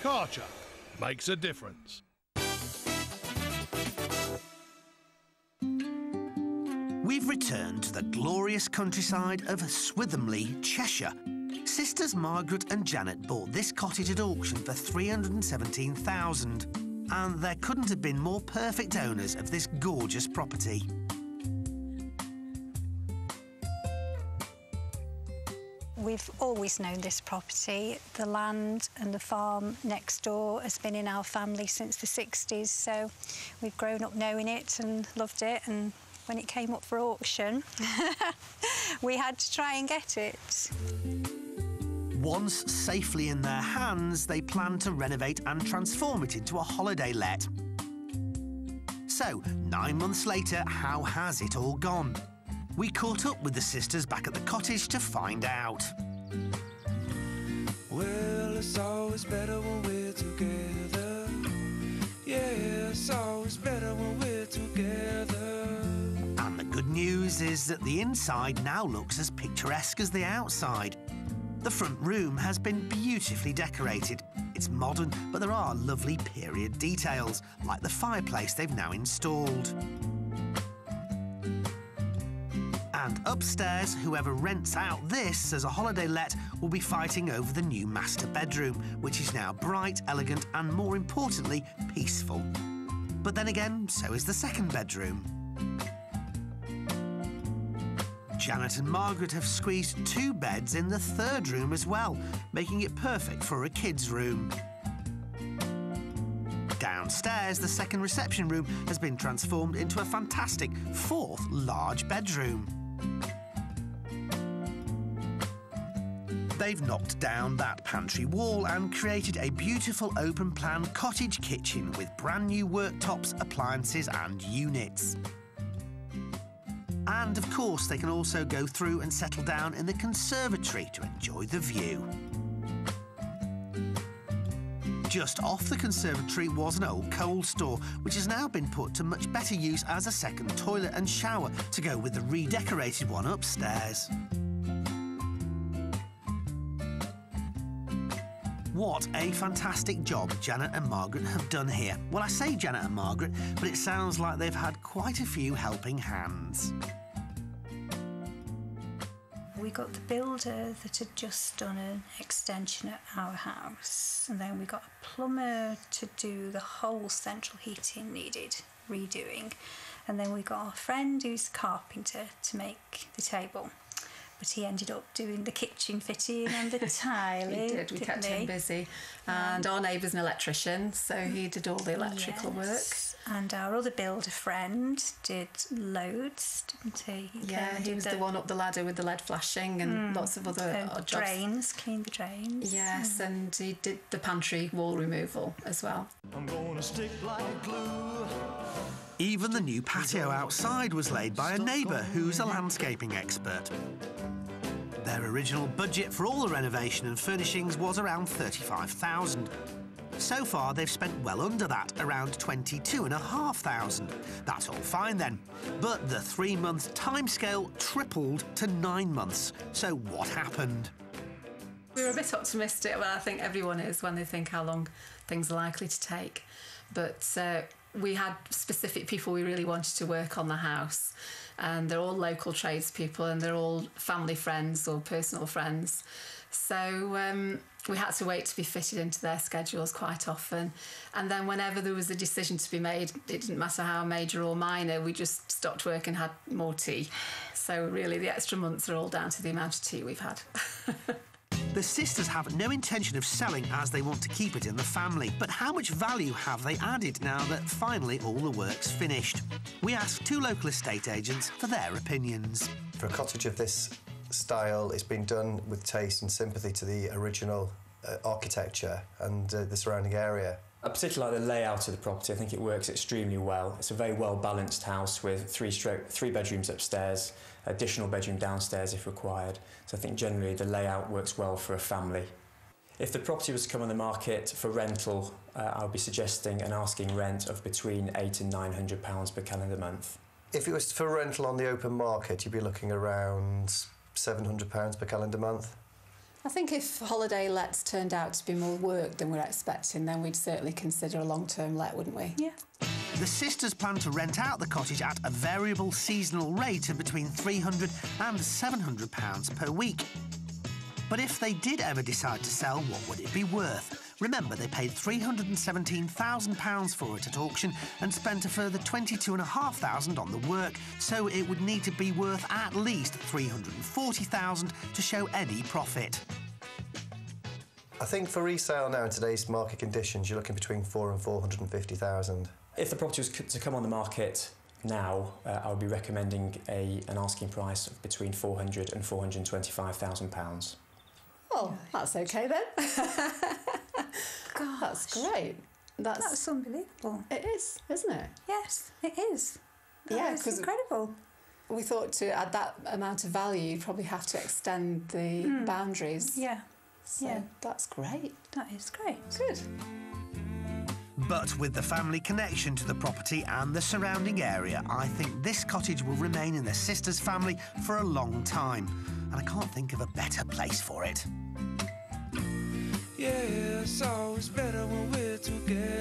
Kärcher makes a difference. We've returned to the glorious countryside of Swithamley, Cheshire. Sisters Margaret and Janet bought this cottage at auction for £317,000, and there couldn't have been more perfect owners of this gorgeous property. We've always known this property. The land and the farm next door has been in our family since the 60s, so we've grown up knowing it and loved it, and when it came up for auction, we had to try and get it. Once safely in their hands, they plan to renovate and transform it into a holiday let. So, 9 months later, how has it all gone? We caught up with the sisters back at the cottage to find out. Well, it's always better when we're together. Yeah, it's always better when we're together. And the good news is that the inside now looks as picturesque as the outside. The front room has been beautifully decorated. It's modern, but there are lovely period details, like the fireplace they've now installed. And upstairs, whoever rents out this as a holiday let will be fighting over the new master bedroom, which is now bright, elegant and, more importantly, peaceful. But then again, so is the second bedroom. Janet and Margaret have squeezed 2 beds in the third room as well, making it perfect for a kid's room. Downstairs, the second reception room has been transformed into a fantastic 4th large bedroom. They've knocked down that pantry wall and created a beautiful open-plan cottage kitchen with brand new worktops, appliances and units. And, of course, they can also go through and settle down in the conservatory to enjoy the view. Just off the conservatory was an old coal store, which has now been put to much better use as a second toilet and shower to go with the redecorated one upstairs. What a fantastic job Janet and Margaret have done here. Well, I say Janet and Margaret, but it sounds like they've had quite a few helping hands. We got the builder that had just done an extension at our house, and then we got a plumber to do the whole central heating needed redoing, and then we got our friend who's a carpenter to make the table. But he ended up doing the kitchen fitting and the tiling. He did, we kept him busy. And our neighbour's an electrician, so he did all the electrical work. And our other builder friend did loads, didn't he? He was the one up the ladder with the lead flashing and lots of other odd jobs. Drains, cleaned the drains. Yes, and he did the pantry wall removal as well. I'm gonna stick like glue. Even the new patio outside was laid by a neighbour who's a landscaping expert. Their original budget for all the renovation and furnishings was around £35,000. So far, they've spent well under that, around £22,500. That's all fine then. But the 3-month timescale tripled to 9 months. So what happened? We were a bit optimistic. Well, I think everyone is when they think how long things are likely to take. But we had specific people we really wanted to work on the house, and they're all local tradespeople and they're all family friends or personal friends. So we had to wait to be fitted into their schedules quite often. And then whenever there was a decision to be made, it didn't matter how major or minor, we just stopped work and had more tea. So really the extra months are all down to the amount of tea we've had. The sisters have no intention of selling as they want to keep it in the family. But how much value have they added now that finally all the work's finished? We asked 2 local estate agents for their opinions. For a cottage of this style, it's been done with taste and sympathy to the original architecture and the surrounding area. I particularly like the layout of the property. I think it works extremely well. It's a very well-balanced house with 3 bedrooms upstairs, additional bedroom downstairs if required. So I think generally the layout works well for a family. If the property was to come on the market for rental, I would be suggesting an asking rent of between £800 and £900 per calendar month. If it was for rental on the open market, you'd be looking around £700 per calendar month. I think if holiday lets turned out to be more work than we're expecting, then we'd certainly consider a long-term let, wouldn't we? Yeah. The sisters plan to rent out the cottage at a variable seasonal rate of between £300 and £700 per week. But if they did ever decide to sell, what would it be worth? Remember, they paid £317,000 for it at auction and spent a further £22,500 on the work, so it would need to be worth at least £340,000 to show any profit. I think for resale now in today's market conditions, you're looking between £400,000 and £450,000. If the property was to come on the market now, I would be recommending an asking price of between £400,000 and £425,000. Oh, that's okay then. Gosh. That's great. That's unbelievable. It is, isn't it? Yes, it is. Yeah, It's 'cause incredible. we thought to add that amount of value, you'd probably have to extend the boundaries. Yeah, So yeah. that's great. That is great. Good. But with the family connection to the property and the surrounding area, I think this cottage will remain in the sisters' family for a long time. And I can't think of a better place for it. Yeah, it's always better when we're together.